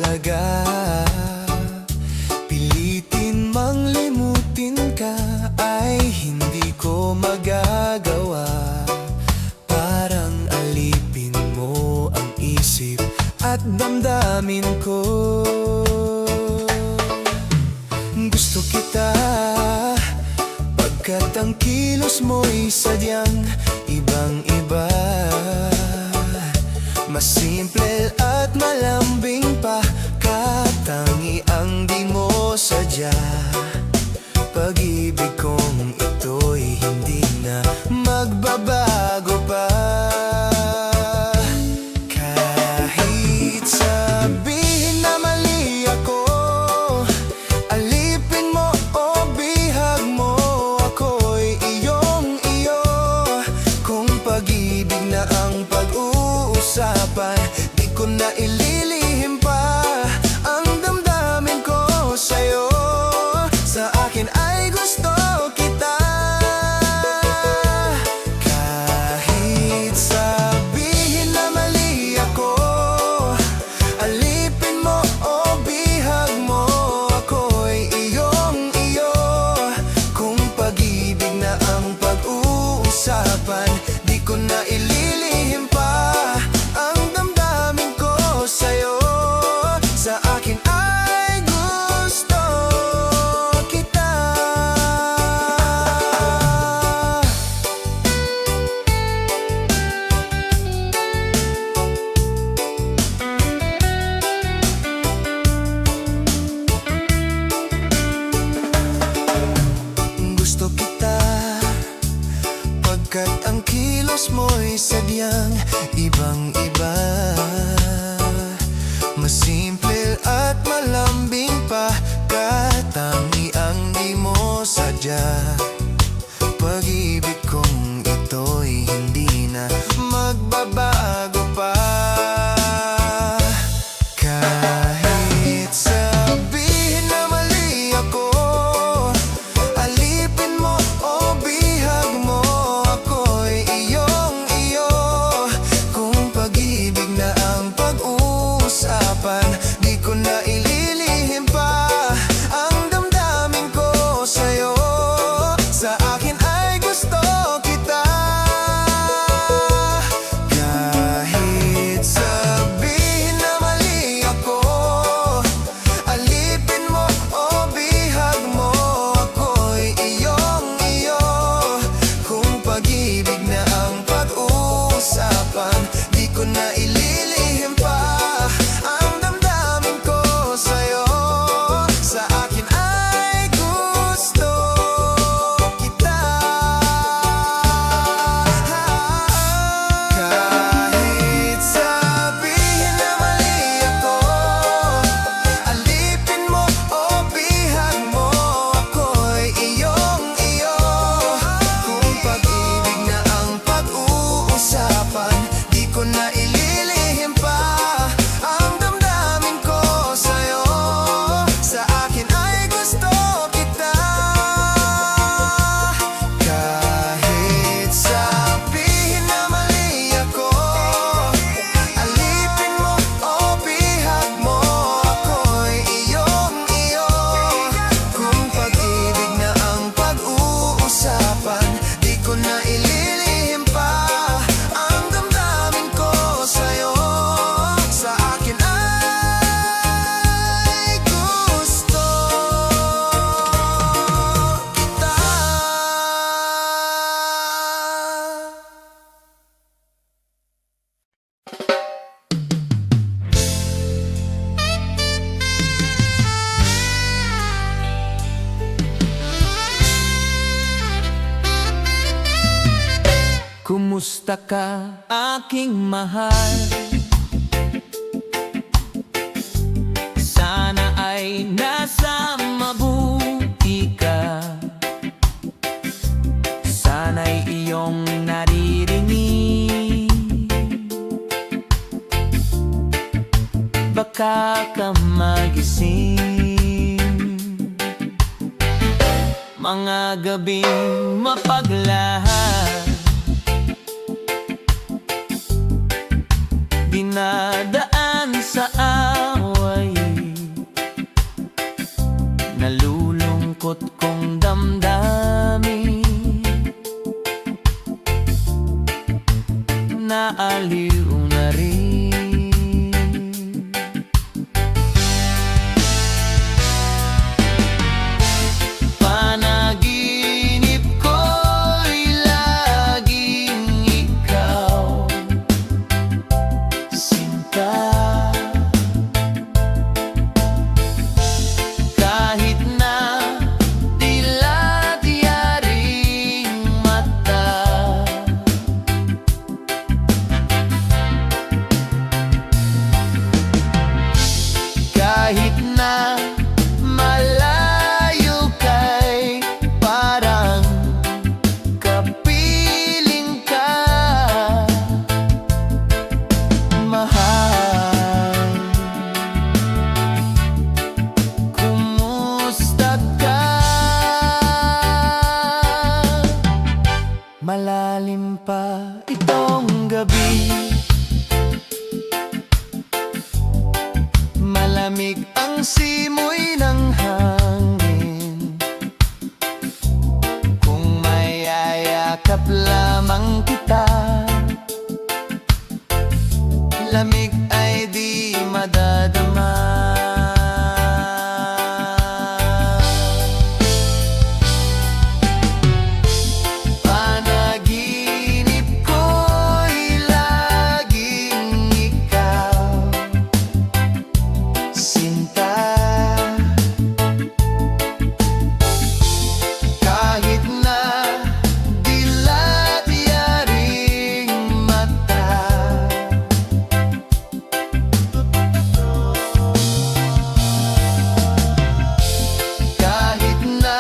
talaga. Pilitin mang limutin ka ay hindi ko magagawa. Parang alipin mo ang isip at damdamin ko. Gusto kita pagkat ang kilos mo'y sadyang ibang-iba. Mas simple at malambing pa, katangi ang di mo sadya. Pag-ibig kong ito'y hindi na magbabago pa. Kahit sabihin na mali ako, alipin mo o bihag mo, ako'y iyong-iyo. Kung pag-ibig na ang pag-uusapan, di ko na ililihim pa ang damdamin ko sa'yo. Sa akin ay gusto kita. Kahit sabihin na mali ako, alipin mo o bihag mo, ako'y iyong-iyo. Kung pag-ibig na ang pag-uusapan, di ko na ililihim pa ang damdamin ko sa'yo. Sa akin ay gusto kita. Gusto kita pagkat ang kilos mo'y sadyang ibang-iba. Mas simple at malambing pa, katangi ang di mo sadya. Pag-ibig kong ito'y hindi na magbabago pa. Kahit sabihin na mali ako, alipin mo o bihag mo, ako'y iyong-iyo. Kung pag-ibig na ang pag-uusapan, di ko na ililihim pa ang damdamin ko sa'yo. Sa akin ay gusto kita. Kahit sabihin na mali ako, alipin mo o bihag mo, ako'y iyong-iyo. Kung pag-ibig na ang pag-uusapan, di ko na ililihim pa ang damdamin ko sa'yo. Sa akin ay gusto kita. Kahit sabihin na mali ako, alipin mo o bihag mo, ako'y iyong-iyo. Kung pag-ibig na ang pag-uusapan, di ko na ililihim pa ang damdamin ko sa'yo. Sa akin ay gusto kita. Kahit sabihin na mali ako, alipin mo o bihag mo, ako'y iyong-iyo. Kung pag-ibig na ang pag-uusapan, di ko na ililihim pa ang damdamin ko sa'yo. Sa akin ay gusto kita. Kumusta ka, aking mahal? Sana ay nasa mabuti ka. Sana'y iyong naririnig. Baka ka magising mga gabing mapaglahat, dinadaan sa away. lungkot kong damdamin. Naaliw na rin. Panaginip ko'y laging ikaw, sinta. Kahit na dilat yaring mata, kahit na malayo kay parang kapiling ka, mahal. Kumusta ka? Malalim pa itong gabi, malamig ang simoy ng hangin. Kung mayayakap lamang kita, lamig ay di madadama. Panaginip ko'y laging ikaw, sinta. Kahit na dilat yaring mata, kahit na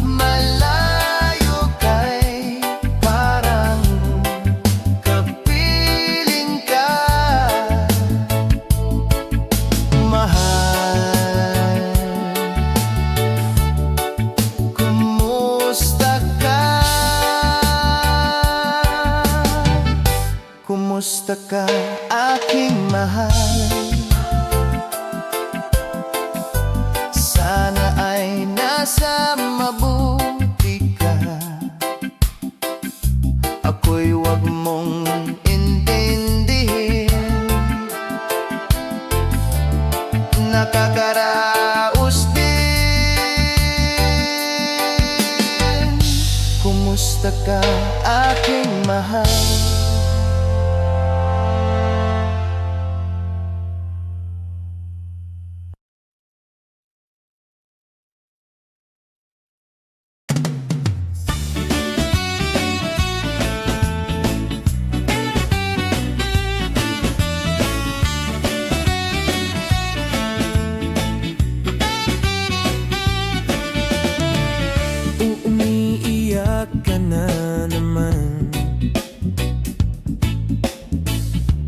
malayo kay parang kapiling ka, mahal. Kumusta ka? Kumusta ka, aking mahal? Sana ay nasa mabuti ka. Ako'y wag mong intindihin, nakakaraos din. Kumusta ka, aking mahal? Umiiyak ka na naman,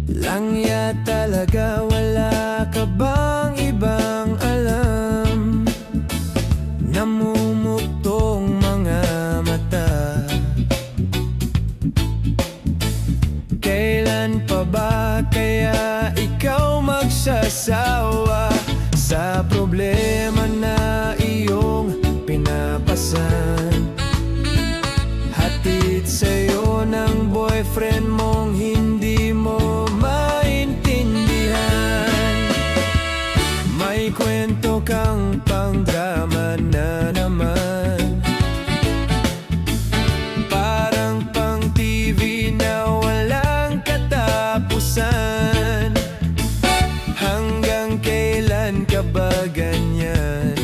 langya talaga, wala ka bang ibang alam? Namumuktong mga mata, kailan pa ba kaya ikaw magsasawa sa problema na iyong pinapasan? Hatid sa'yo ng boyfriend mong hindi mo maintindihan. May kwento kang pang-drama na naman, parang pang-TV na walang katapusan. Hanggang kailan ka ba ganyan?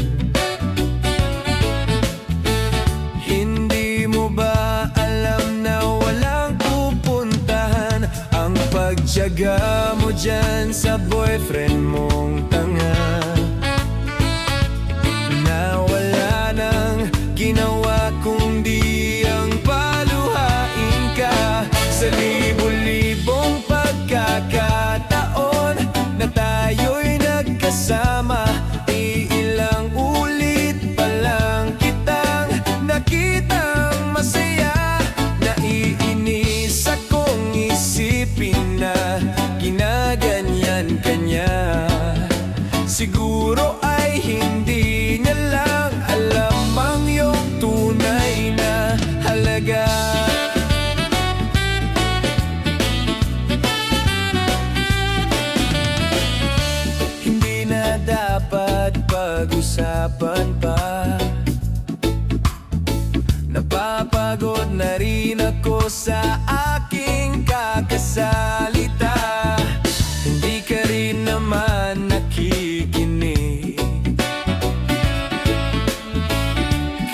Hindi mo ba alam na walang pupuntahan ang pagtiyaga mo dyan sa boyfriend mong tanga, na wala nang ginawa kundi ang paluhain ka sa libo-libong pagkakataon na tayo'y nagkasama. Iilang ulit pa lang kitang nakitang masaya, naiinis akong isipin na ginaganyan ka niya. Siguro ay hindi niya lang alam pag-usapan pa. Napapagod na rin ako sa aking kakasalita. Hindi ka rin naman nakikinig.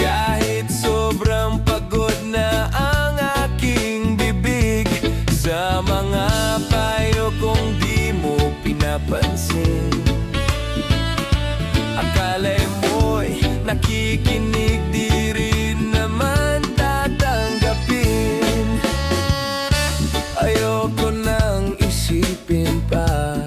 Kahit sobrang pagod na ang aking bibig, sa mga payo kong di mo pinapansin. Akala'y mo'y nakikinig, di rin naman tatanggapin. Ayoko nang isipin pa.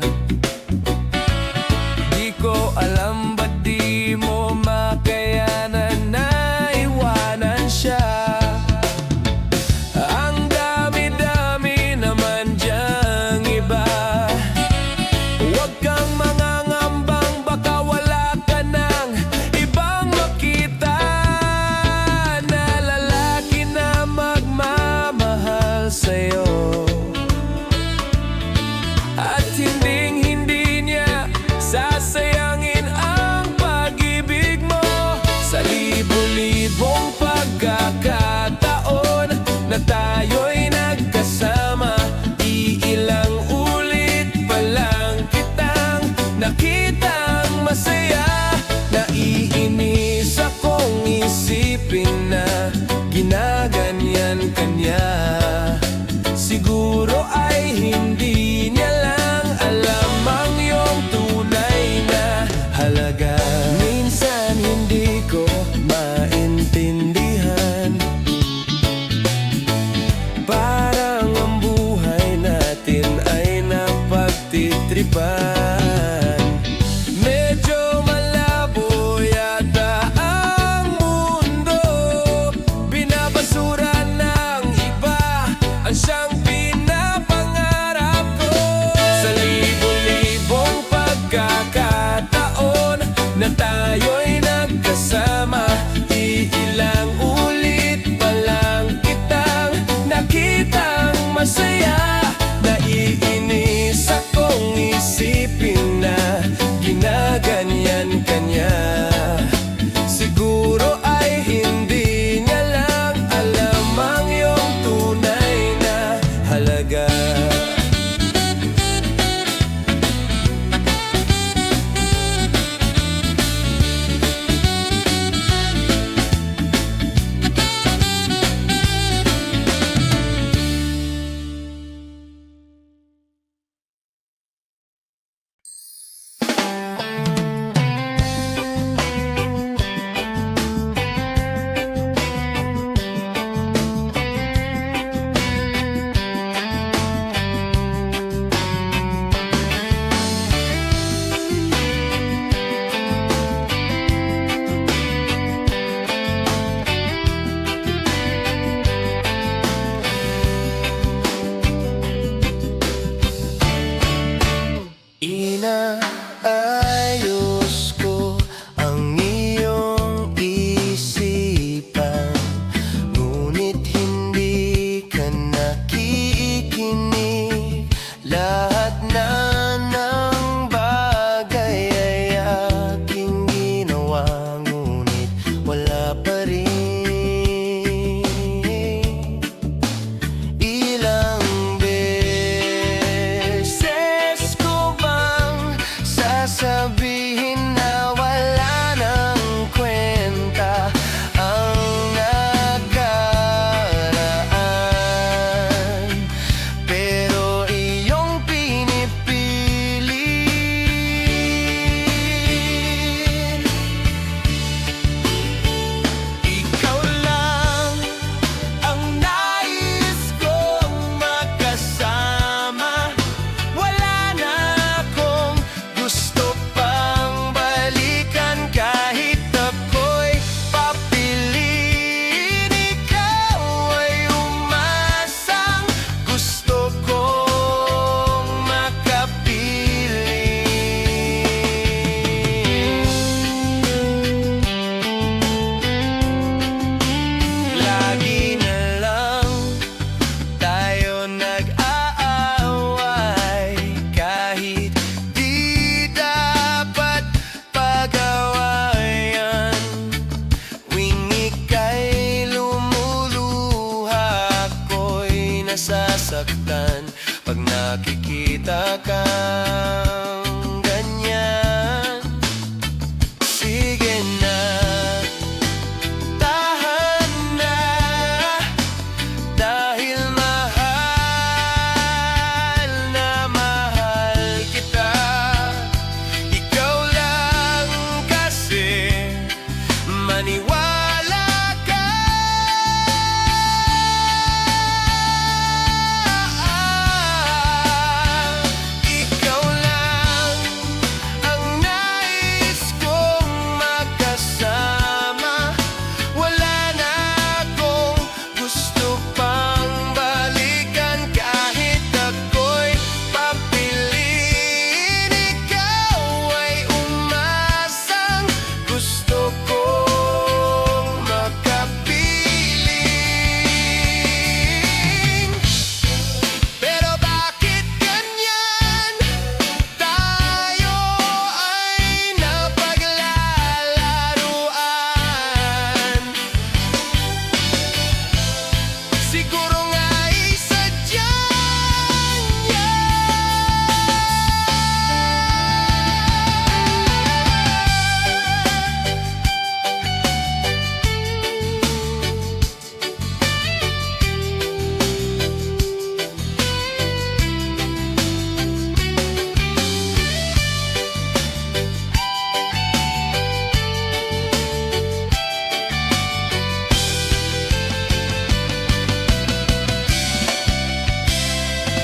Di ko alam ba't di mo makayanan na iwanan siya. Ang dami-dami naman diyang iba. Huwag kang mangangambang, baka wala ka nang ibang makita na lalaki na magmamahal sa'yo. At hinding-hindi niya sasayangin ang pag-ibig mo. Sa libo-libong pagkakataon na tayo'y nagkasama, iilang ulit pa lang kitang nakitang masaya. Naiinis akong isipin na ginaganyan ka niya. Siguro ay hindi niya lang alam ang iyong tunay na halaga. Minsan hindi ko maintindihan, parang ang buhay natin ay napagtitripan. Medyo malabo yata ang mundo, binabasura ng iba ang siyang pinapangarap ko. Sa libo-libong pagkakataon na tayo'y nagkasama, iilang ulit pa lang kitang nakitang masaya. Naiinis akong isipin na ginaganyan ka niya. Siguro ay hindi niya lang alam ang iyong tunay na halaga. makita kang ganyan. Sige na, tahan na, dahil mahal na mahal kita. Ikaw lang kasi maniwala ka. Ikaw lang ang nais kong magkasama. Wala na akong gusto pang balikan. Kahit ako'y papiliin, ikaw ay umasang gusto kong makapiling. Pero bakit ganyan? Tayo ay napaglalaruan. Siguro nga'y sadya niya.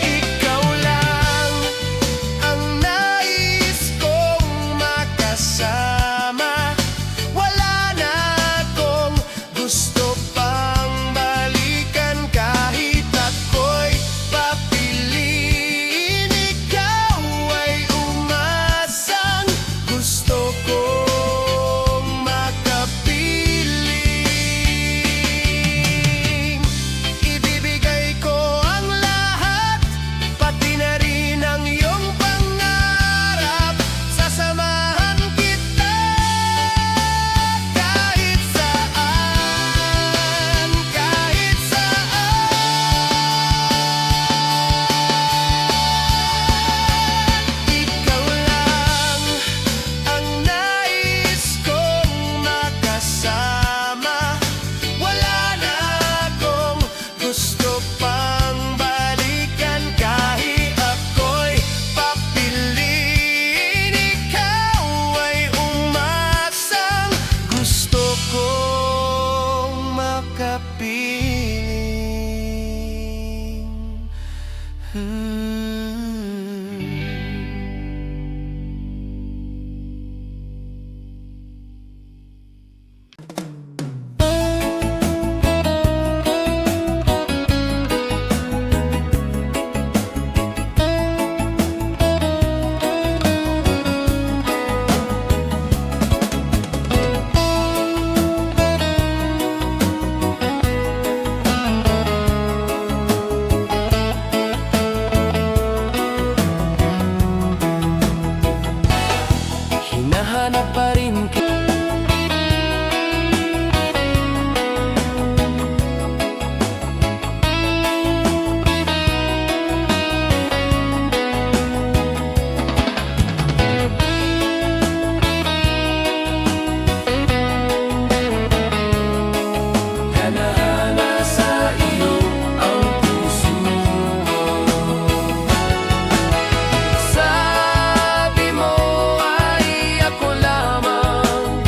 Ikaw lang ang nais kong makasama. Wala na akong gusto pang balikan. Kahit ako'y papiliin, ikaw ay umasang gusto kong makapiling. Ibibigay ko ang lahat, pati na rin ang iyong pangarap. Sasamahan kita kahit saan, kahit saan. Ikaw lang ang nais kong makasama. Wala na akong gusto pang balikan. Kahit ako'y papiliin, ikaw ay umasang gusto kong makapiling. Hinahanap pa rin kita. Hana-hana sa iyo ang puso ko. Sabi mo ay ako lamang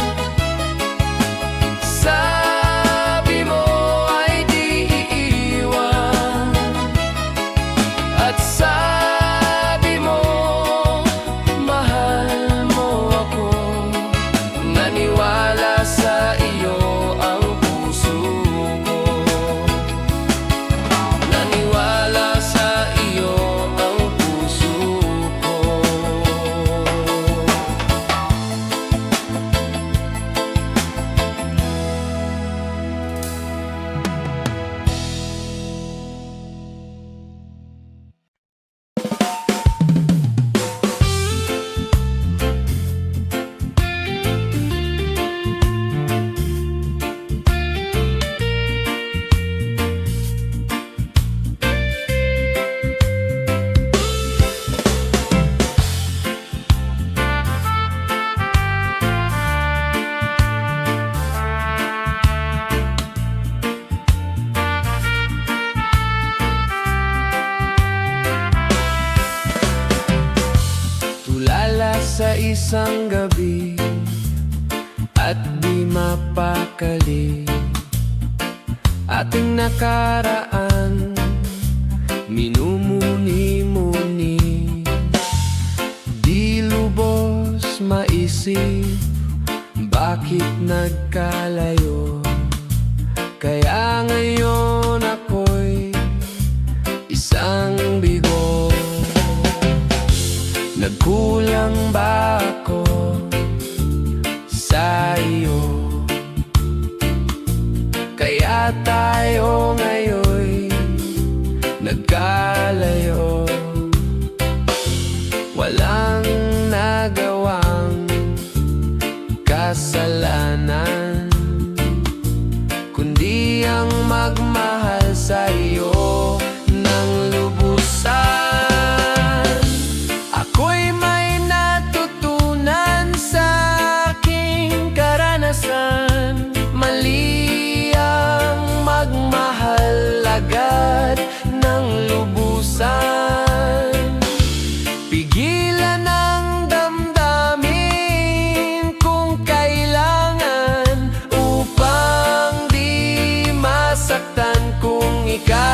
isang gabi at di mapakali. Ating nakaraan, minumuni-muni, di lubos maisip bakit nagkalayo. Kaya ngayon ako'y isang bigo. Nagkulang ba ako sa iyo? Kaya tayo ngayon'y nagkalayo. Walang nagawang kasalanan, kundi ang magmahal sa iyo ng lubusan. Ako'y may natutunan sa aking karanasan. Mali ang magmahal agad ng lubusan. Pigilan ang damdamin kung kailangan upang di masaktan kung ikaw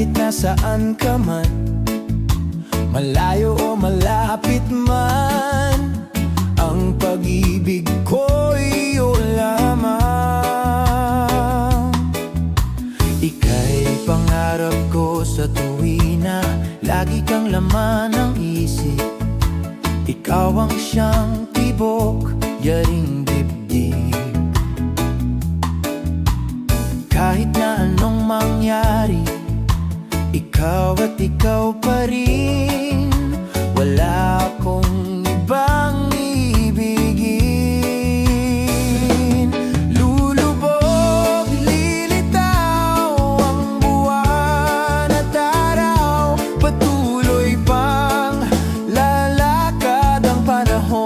kahit nasaan ka man, malayo o malapit man, ang pag-ibig ko'y iyo lamang. Ika'y pangarap ko sa tuwina, lagi kang laman ng isip. Ikaw ang siyang tibok, yaring dibdib. Kahit na anong mangyari, ikaw at ikaw pa rin. Wala akong ibang ibigin. Lulubog, lilitaw ang buwan at araw, patuloy pang lalakad ang panahon.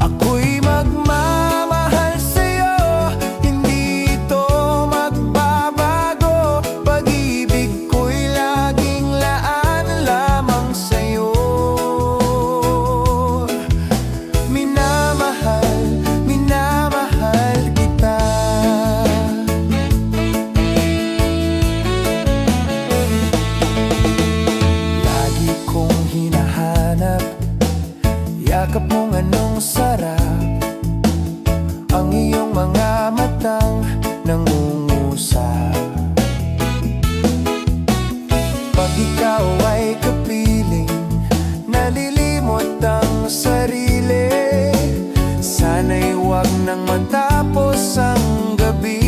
Ako'y magmamahal sa'yo, hindi ito magbabago. Pag-ibig ko'y laging laan lamang sa'yo. Minamahal, minamahal kita. Lagi kong hinahanap yakap mong anong sarap, ang iyong mga matang nangungusap. Pag ikaw ay kapiling, nalilimot ang sarili. Sana'y huwag nang matapos ang gabi.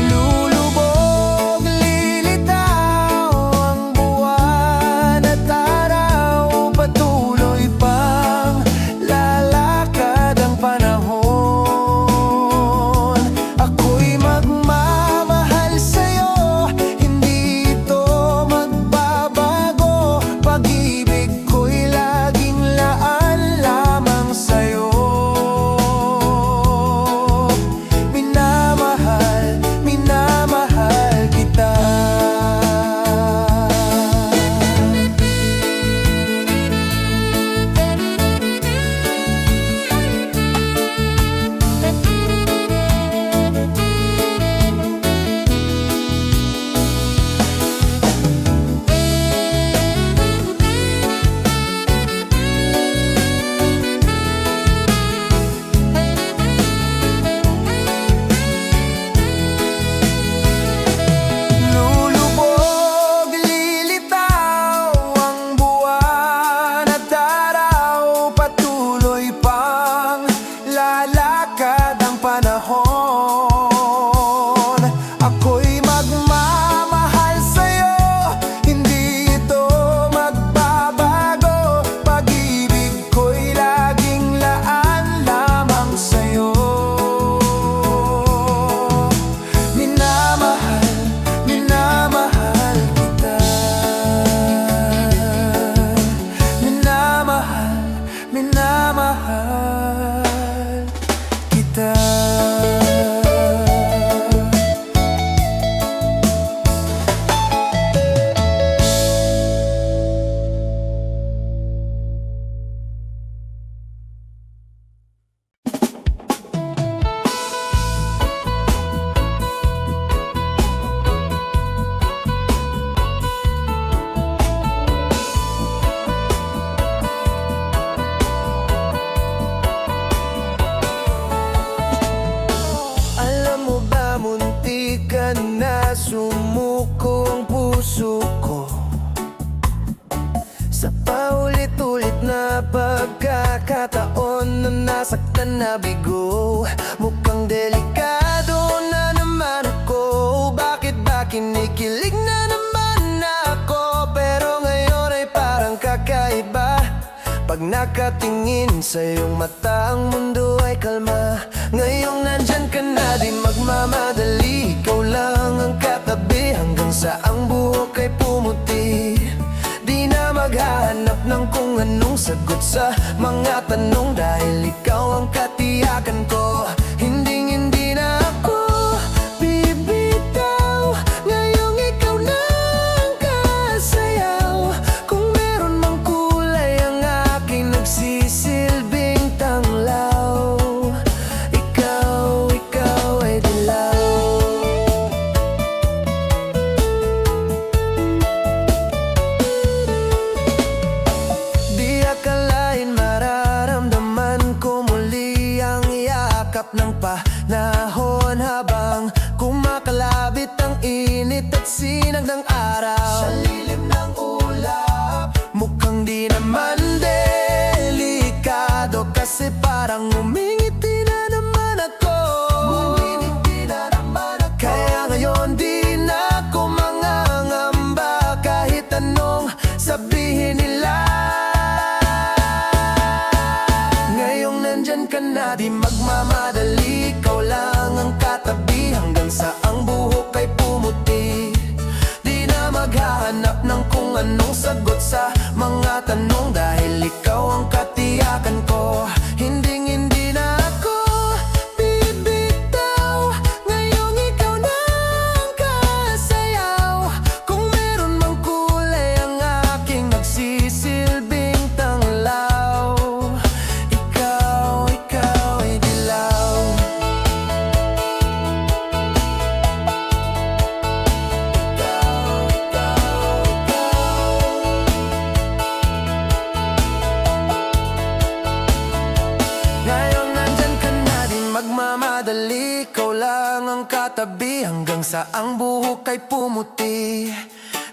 Lulubog, lilitaw ang buwan at araw, patuloy pang lalakad ang panahon. Ako'y magmamahal sa'yo, hindi ito magbabago. Pag-ibig ko'y laging laan lamang sa'yo. Minamahal, minamahal kita. Lulubog, lilitaw ang buwan at araw, patuloy pang lalakad ang panahon. Ako'y magmamahal sa'yo, hindi ito magbabago. Pag-ibig ko'y laging laan lamang sa'yo. Minamahal, minamahal kita. Minamahal, minamahal kita. Alam mo ba, muntik ka na sumuko ang puso ko sa paulit-ulit na pagkakataon na nasaktan na bigo. Mukhang delikado na naman ako. Bakit ba kinikilig na naman ako? Pero ngayon ay parang kakaiba. Pag nakatingin sa iyong mata, ang mundo ay kalma. Ngayong nandyan ka na, di magmamadali. Ikaw lang ang katabi hanggang sa ang buhok ay pumuti. Di na maghahanap ng kung anong sagot sa mga tanong, dahil ikaw ang katiyakan ko. Hindi na ako bibitaw. Ngayong ikaw na ang kasayaw. Kung meron mang kulay ang aking nagsisilbing tanglaw, ikaw ay dilaw. ng panahon habang kumakalabit ang init at sinag ng araw. Sa lilim ng ulap, mukhang di naman delikado kasi parang umingiti na naman ako. Umingiti na naman ako. Kaya ngayon di na ako mangangamba kahit anong sabihin nila. Ngayong nandyan ka na, di magmamadali, ikaw lang ang katabi hanggang sa ang buhok ay pumuti. Di na maghahanap ng kung anong sagot sa mga tanong dahil ikaw ang katiyakan ko. Hindi na ako bibitaw, ngayong ikaw na ang kasayaw. Kung meron mang kulay ang aking nagsisilbing tanglaw, ikaw ay dilaw. Ngayon nandyan ka na, di magmamadali, ikaw lang ang katabi hanggang sa ang buhok ay pumuti.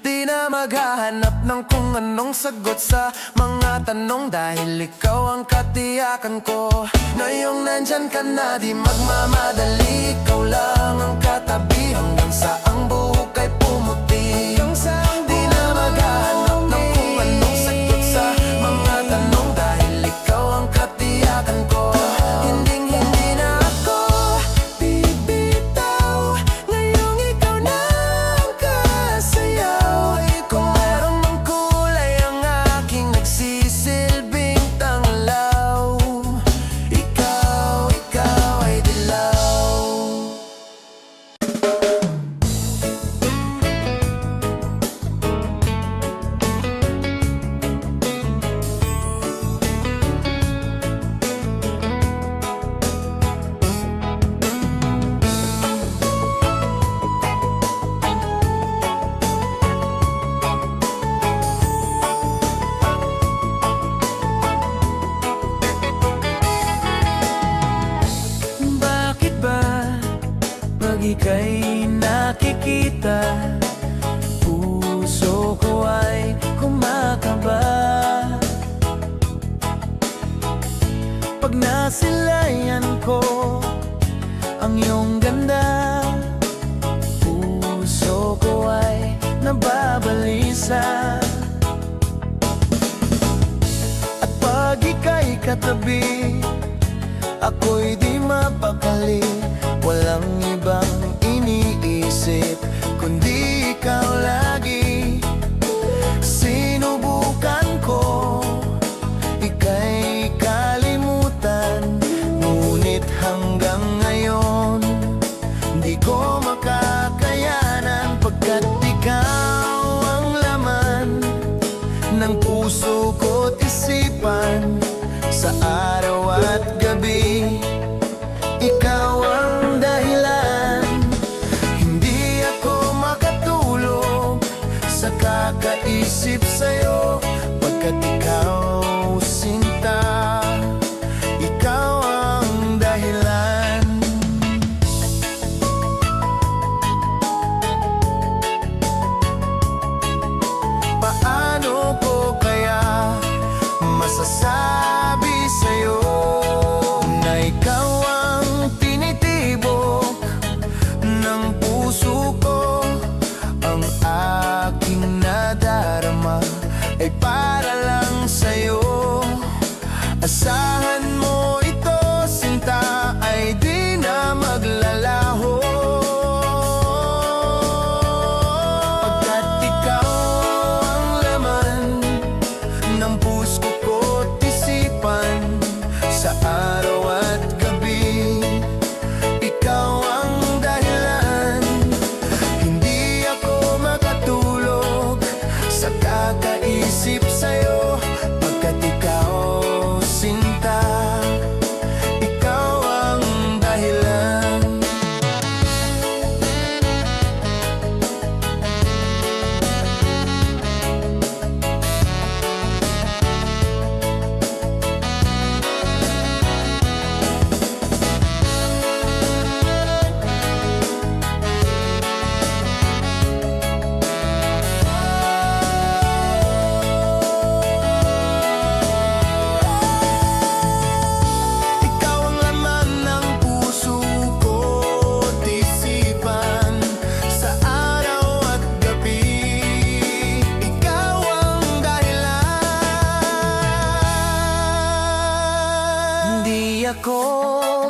Di na maghahanap ng kung anong sagot sa mga tanong dahil ikaw ang katiyakan ko. Ngayong nandyan ka na, di magmamadali, ikaw lang ang katabi hanggang sa ang buhok ay pumuti. Di na maghahanap ng kung anong sagot sa mga tanong dahil ikaw ang katiyakan ko. Hindi na ako bibitaw, ngayong ikaw na ang kasayaw. Kung meron mang kulay ang aking nagsisilbing tanglaw, ikaw ay dilaw. Bakit ba pag ika'y nakikita, puso ko ay kumakaba? Pag nasilayan ko ang iyong ganda, puso ko ay nababalisa. At pag ika'y katabi, ako'y di mapakali, walang ibang iniisip kundi ikaw lagi. Sinubukan ko, ika'y kalimutan, ngunit hanggang ngayon di ko makakayanan pagkat ikaw ang laman ng puso ko't isipan sa araw at gabi.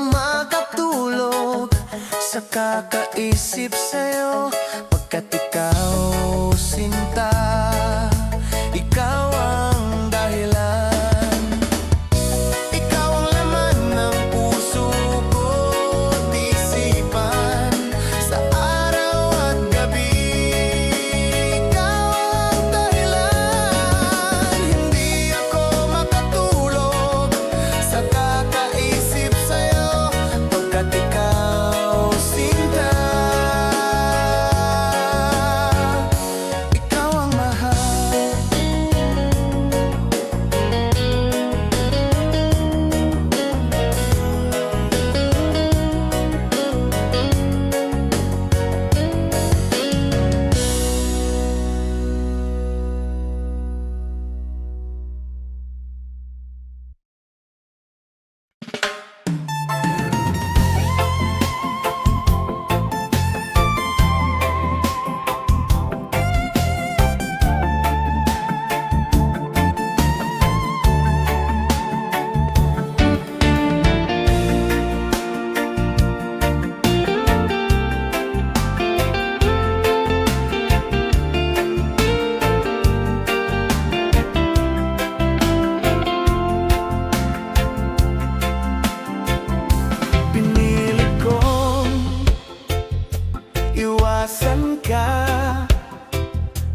makatulog sa kakaisip sa'yo. Pagkat ikaw, sinta, ikaw ang dahilan. Ikaw ang laman ng puso ko't isipan, sa araw at gabi. Ikaw ang dahilan. Hindi ako makatulog sa kakaisip sa'yo. Pagkat ikaw, sinta, ikaw ang mahal. Pinilit kong iwasan ka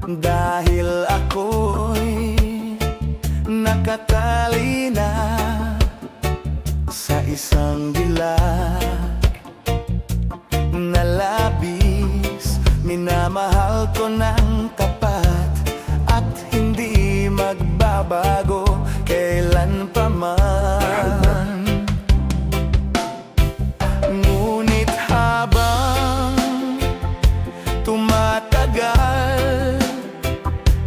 dahil ako'y nakatali na sa isang dilag na labis. Minamahal ko ng tapat at hindi magbabago kailan pa man. Ngunit habang tumatagal,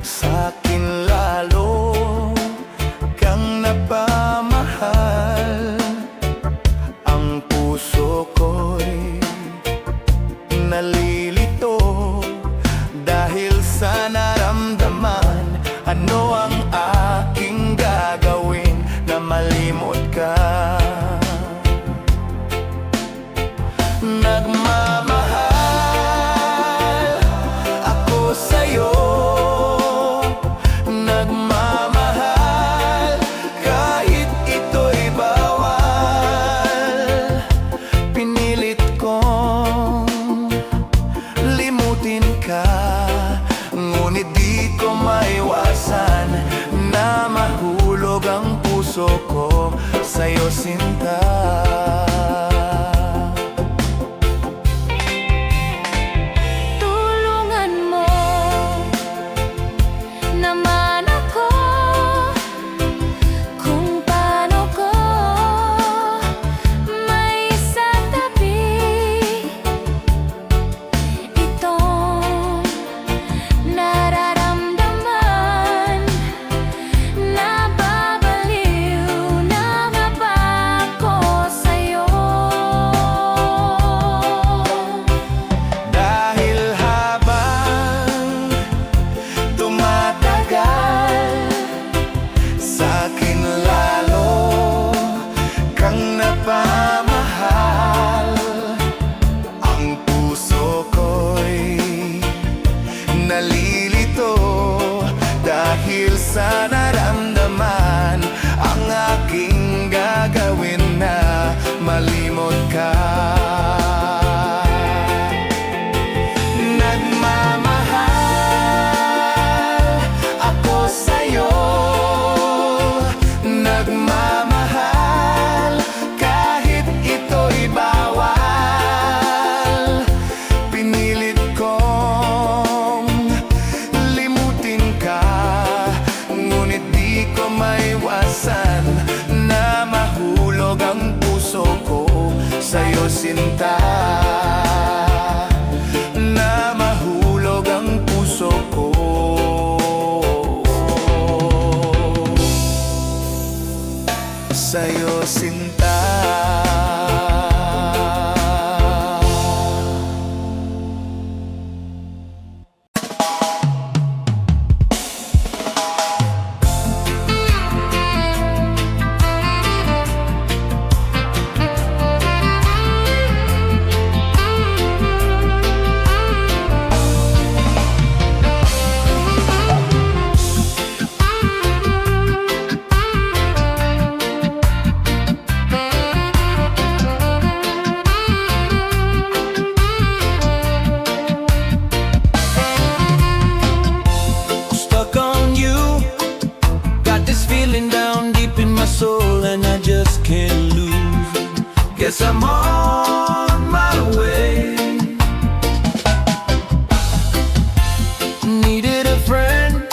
sa'kin lalo kang napamahal. Ang puso ko'y nalilito dahil sa naramdaman. Ano ang aking gagawin na malimot ka? Nagmamahal ako sa'yo, nagmamahal kahit ito'y bawal. Pinilit kong limutin ka, ngunit di ko maiwasan na mahulog ang puso ko sa'yo, sinta. Tulungan mo naman ako kung paano ko may sa tabi itong nararamdaman. Nababaliw na nga ba ako sa'yo? Dahil habang tumatagal, sa'kin lalo kang napamahal. Ang puso ko'y nalilito dahil sa naramdaman. Ang aking gagawin na malimot ka. Nagmamahal ako sa'yo, nagmamahal kahit ito'y bawal. Pinilit kong limutin ka, ngunit di ko maiwasan na mahulog ang puso ko sa'yo, sinta. Na mahulog ang puso ko sa'yo, sinta. Guess I'm on my way. Needed a friend,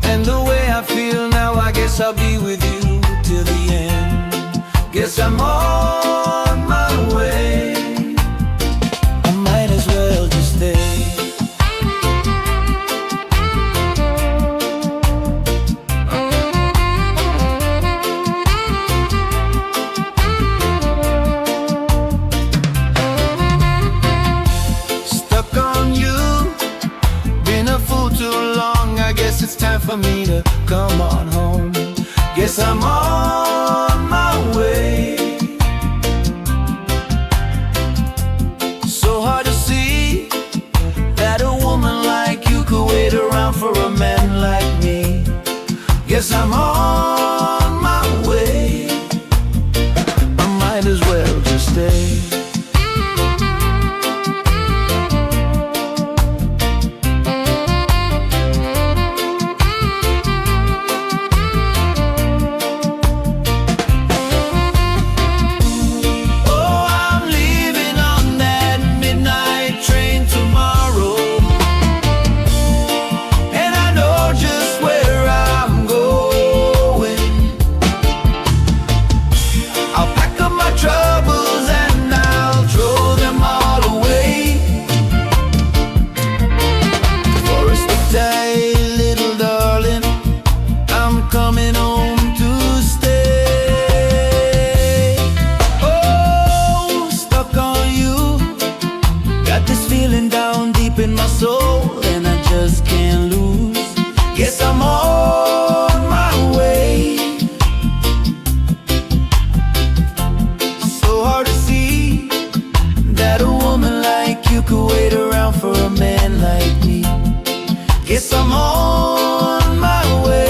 and the way I feel now, I guess I'll be with you till the end. Guess I'm on my way. I might as well just stay. Stuck on you, been a fool too long. I guess it's time for me to come on home. Guess I'm on my way. So hard to see that a woman like you could wait around for a man like me. Guess I'm on my way. I might as well just stay. Coming home to stay. Oh, stuck on you. Got this feeling down deep in my soul, and I just can't lose. Guess I'm on my way. So hard to see that a woman like you could wait around for a man like me. Guess I'm on my way.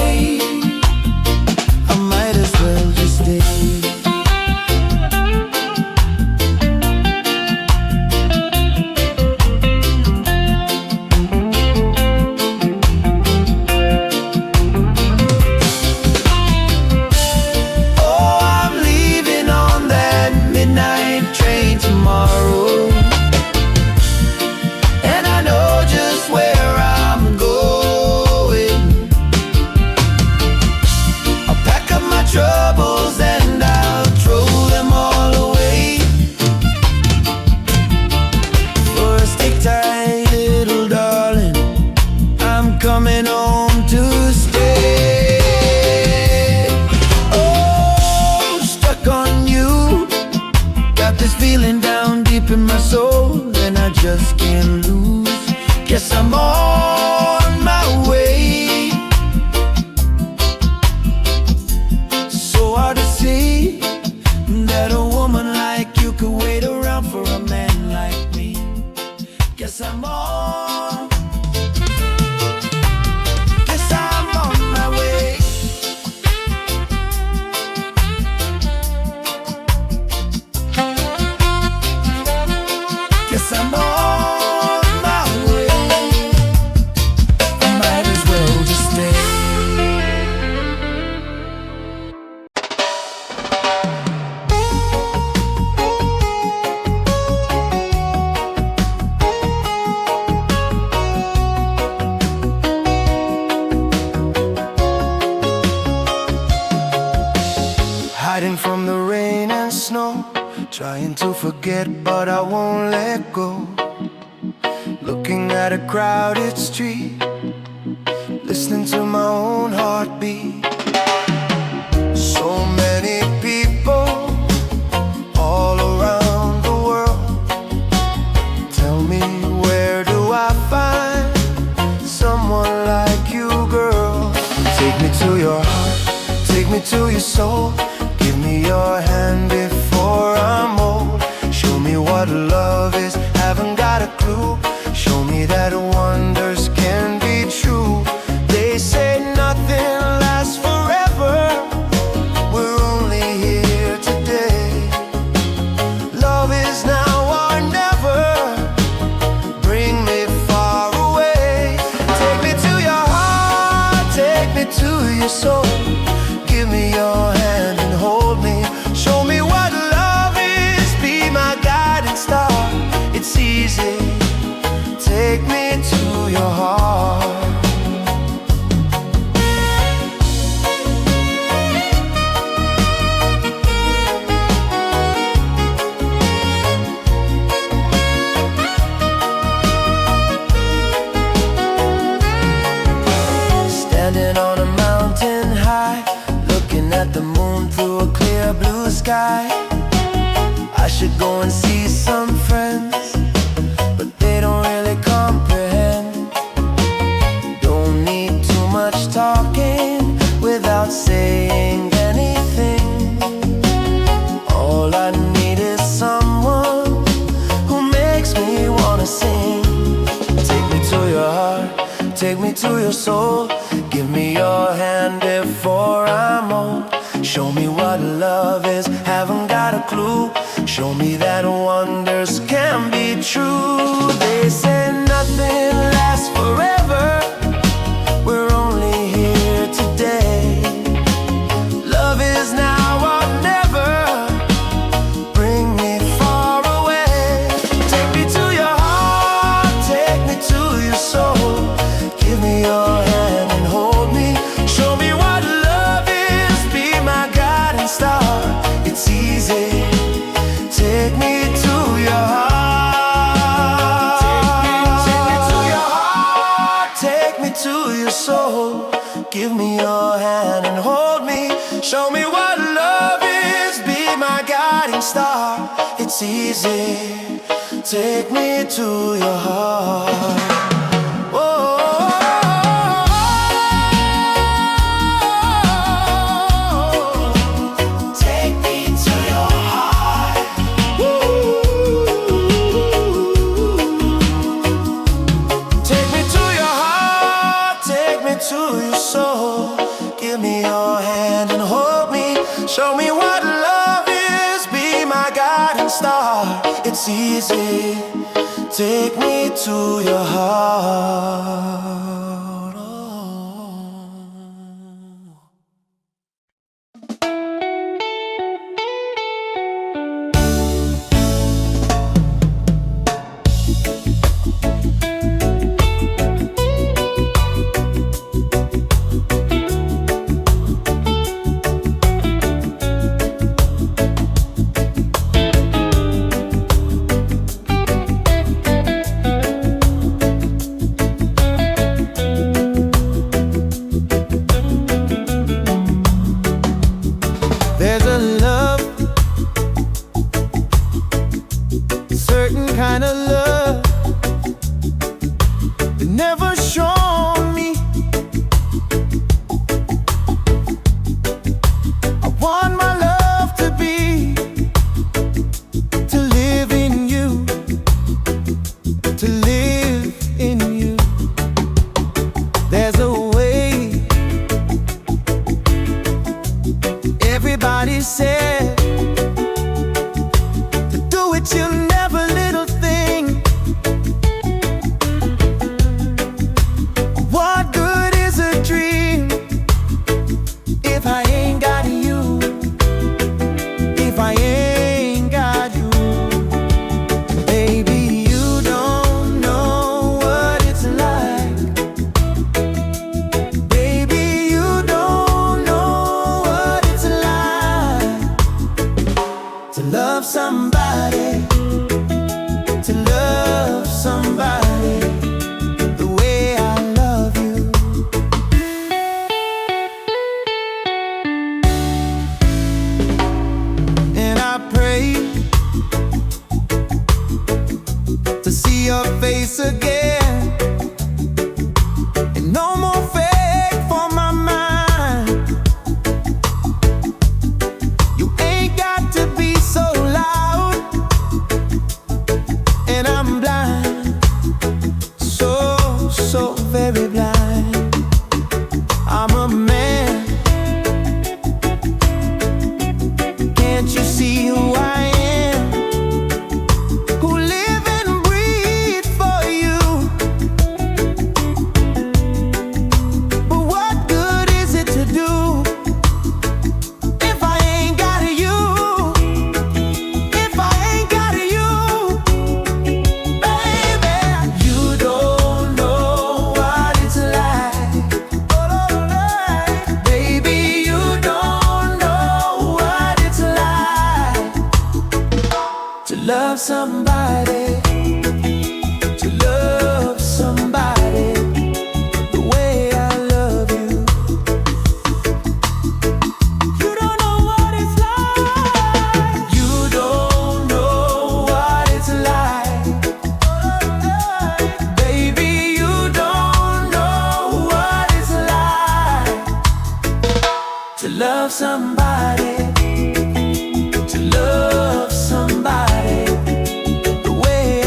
Troubles and I'll throw them all away. First, stick tight, little darling, I'm coming home to stay. Oh, stuck on you. Got this feeling down deep in my soul, and I just can't lose. Guess I'm on my way. Hard to see that a woman like you could wait around for a man like me. Guess I'm on. Guess I'm on my way. Guess I'm on my way. I might as well just stay. Hiding from the rain and snow, trying to forget but I won't let go. Looking at a crowded street, listening to my own heartbeat. So many people all around the world. Tell me, where do I find someone like you, girl? Take me to your heart, take me to your soul. Give me your hand before I'm old. Show me what love is, haven't got a clue. Show me that wonders can be true. They say nothing lasts forever. We're only here today. Love is now or never. Bring me far away. Take me to your heart, take me to your soul. Give me your hand to your soul. Give me your hand before I'm old. Show me what love is, haven't got a clue. Show me that wonders can be true. They say nothing lasts forever. We're only here today. Love is now or never. Bring me far away. Take me to your heart, take me to your soul. Give me your hand and hold me. Show me what love is, be my guiding star. It's easy. Take me to your heart. Take me to your heart, take me to your soul. Give me your hand and hold me. Show me what love is, be my guiding star. It's easy. Take me to your heart. Take me to your heart. Take me to your heart, take me to your soul. Give me your hand and hold me. Show me what love is, be my guiding star. It's easy. Take me to your heart. Oh. There's a love, certain kind of love that never shown me. I want my love to be, to live in you, to live in you. There's a way. Everybody said to do it, you'll never little thing. What good is a dream if I ain't got you? If I ain't got you, baby, you don't know what it's like. Baby, you don't know what it's like to love somebody, to love somebody the way I love you. And I pray to see your face again, and no more fake for my mind. You ain't got to be so loud, and I'm blind, so very blind. I'm a man, can't you see who I am? Who live and breathe for you. But what good is it to do if I ain't got you? If I ain't got you, baby, you don't know what it's like. Baby, you don't know what it's like to love somebody, to love somebody the way I love you. You don't know what it's like. You don't know what it's like. Baby, you don't know what it's like to love somebody, to love somebody the way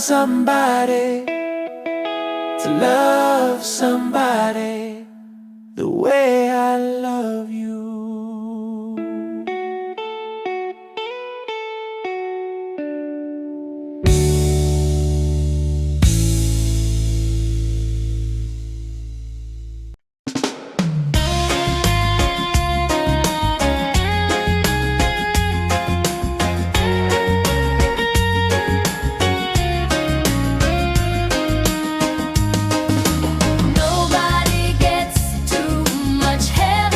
somebody, to love somebody the way I love you. Nobody gets too much heaven.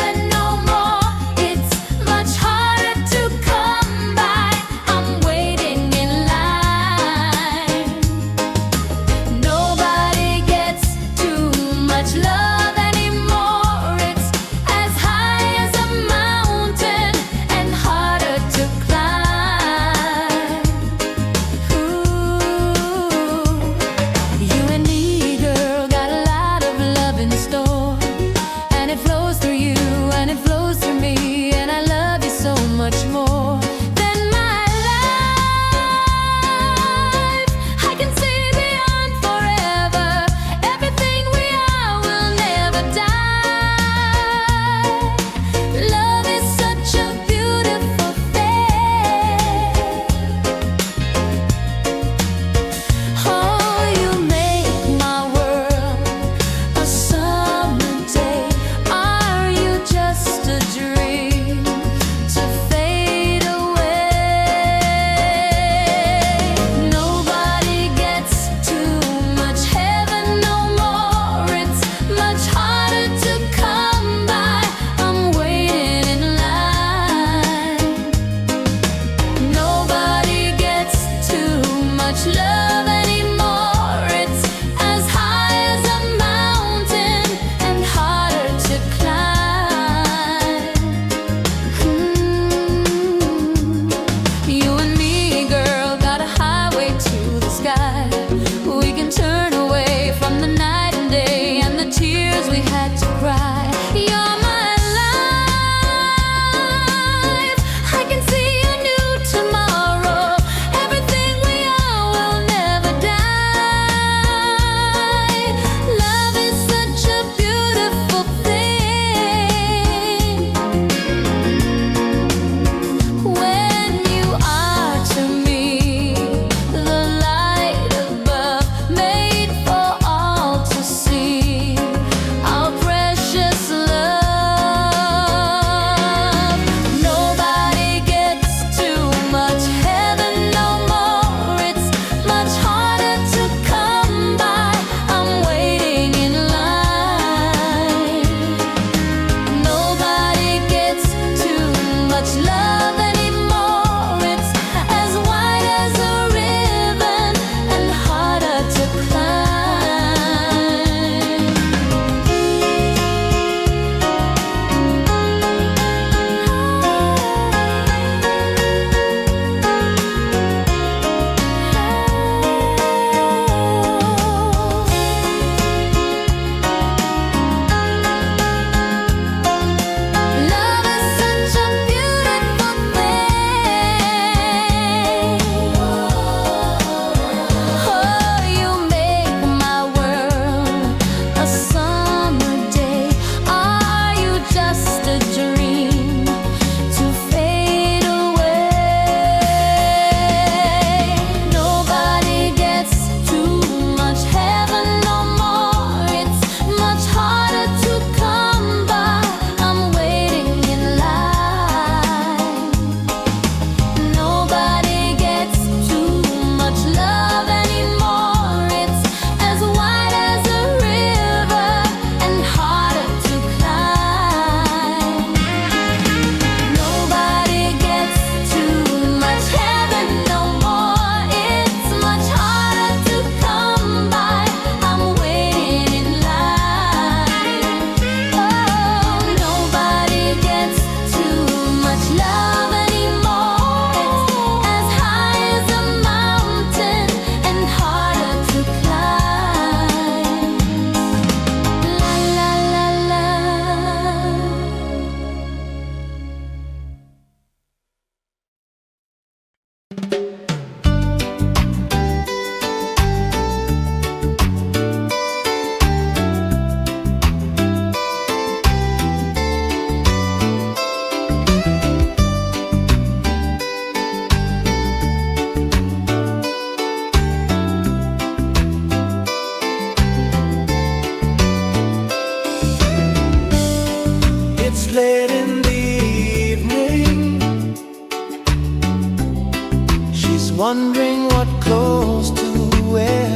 wondering what clothes to wear.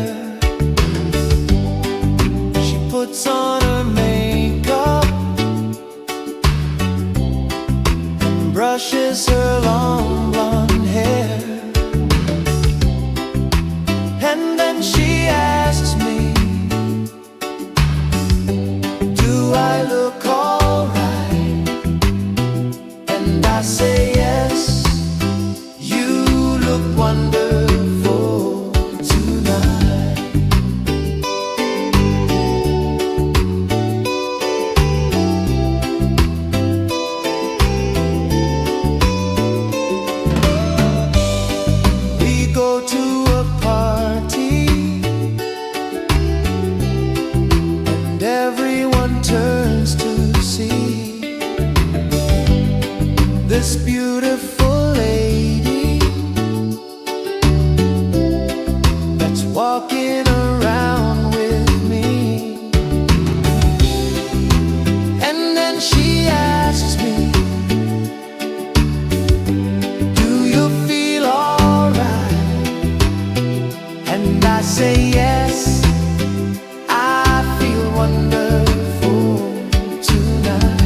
She puts on her makeup and brushes her long blonde hair. And then she asks me, do I look alright? And I say yes, you look wonderful tonight. We go to a party and everyone turns to see this beautiful lady that's walking around with me. And then she asks me, do you feel alright? And I say yes, I feel wonderful tonight.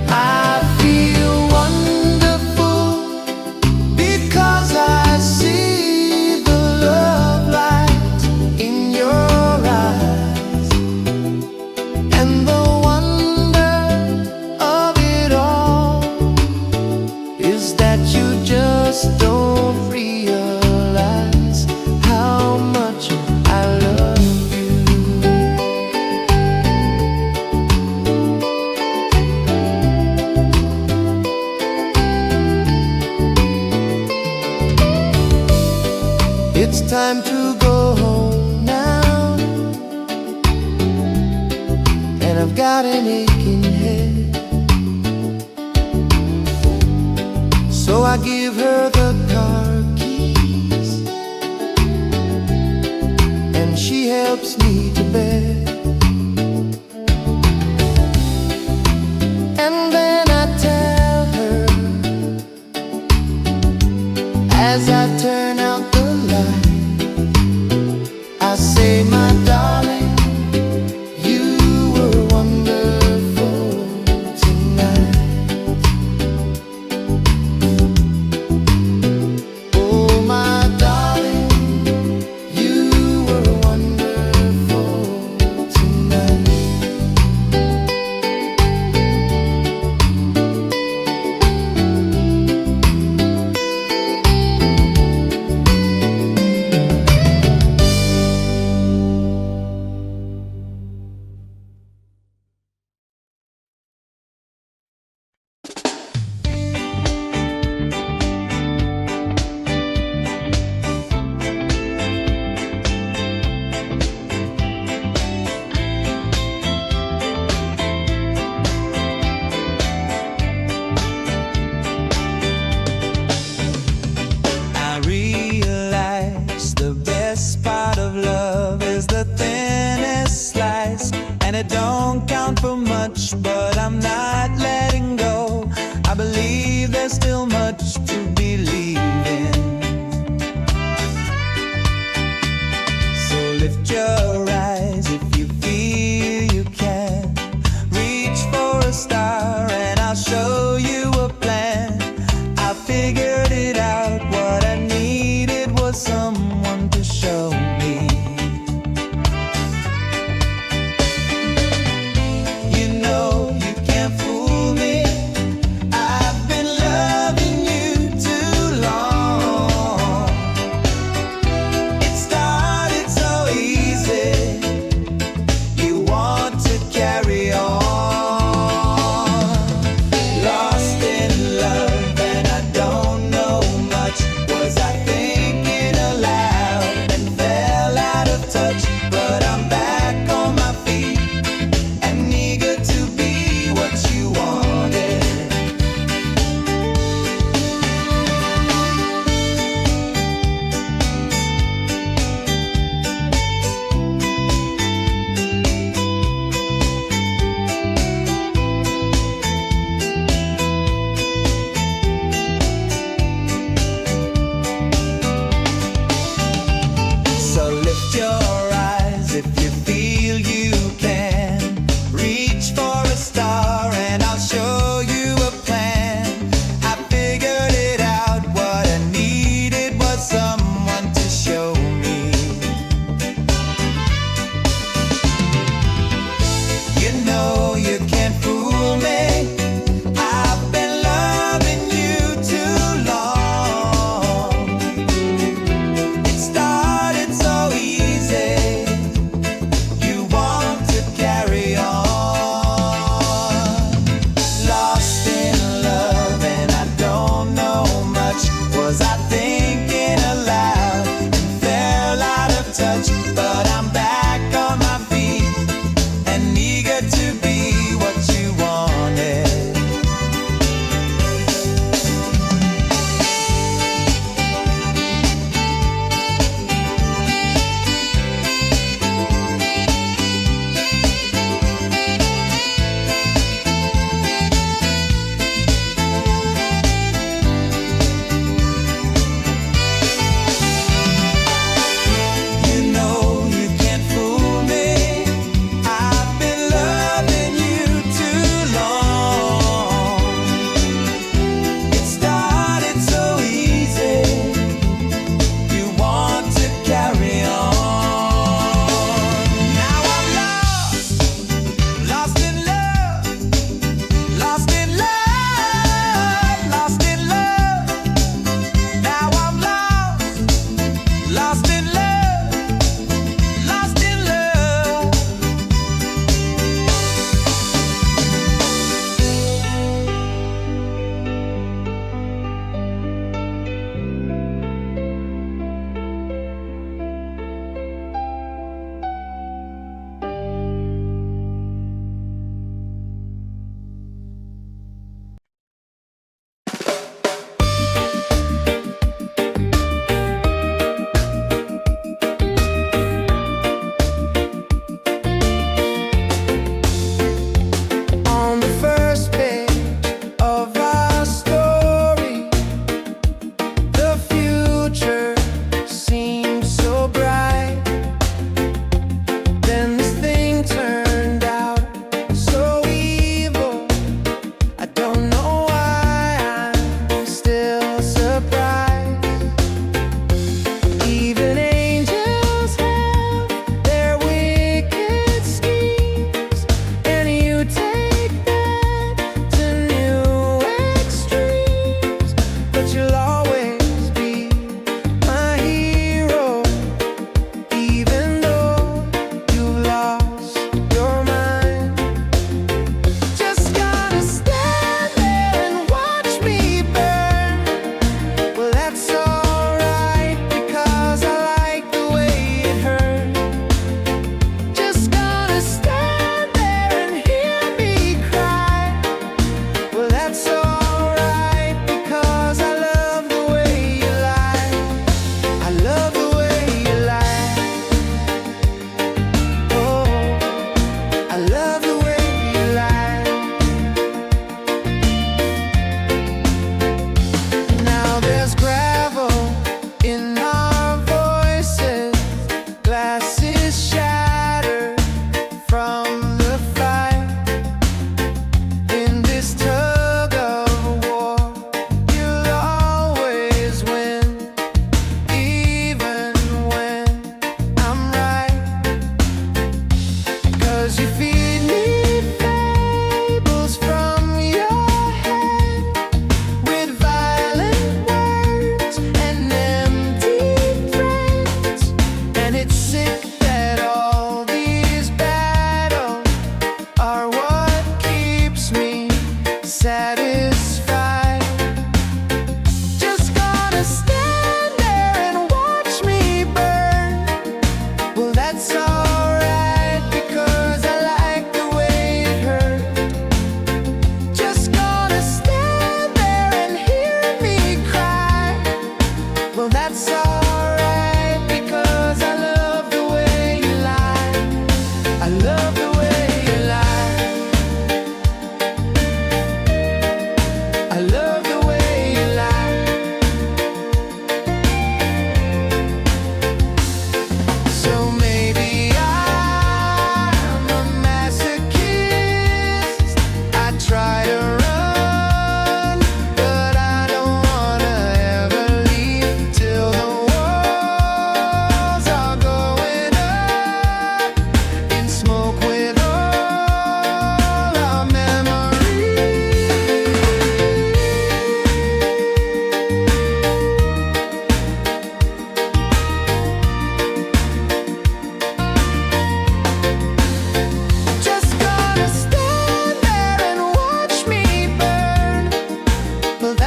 I feel wonderful because I see the love light in your eyes. And the wonder of it all is that you just don't realize how much I love you. It's time to go home now, and I've got an aching head. So I give her the car keys, and she helps me to bed. And then I tell her, as I turn out the light, I say, my darling, you were wonderful tonight. Oh, my darling, you were wonderful tonight.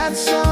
At sa